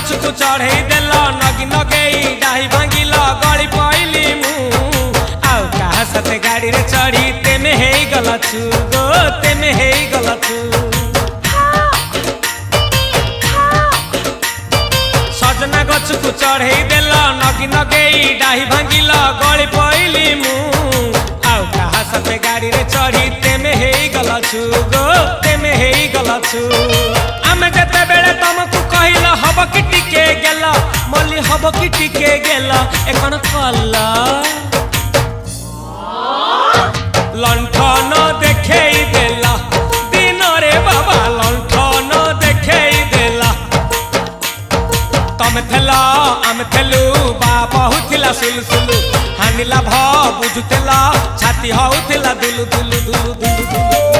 गछकु चढ़े देल नगी नगेई डाही भांगिल गली पइली मु आउ कहा साथे गाड़ी रे चढ़ी तेमे हेई गला छु गो तेमे हेई गला छु सजना गछकु चढ़े देल नगी नगेई डाही भांगिल गली पइली मु आउ कहा साथे गाड़ी रे चढ़ी तेमे हेई गला छु गो तेमे हेई गला छु आमे जते बेले तुमको कहिल हब कि टिके गेल मल्ली हब कि टिके गेल एखन कल्ला लंठन देखेई देला दिन रे बाबा लंठन देखेई देला तमे थेला आमे थेलु बाबा हुथिला सुलसुलु हानिला भ बुझुतेला छाती हउथिला दुलु दुलु दुलु दुलु दुलु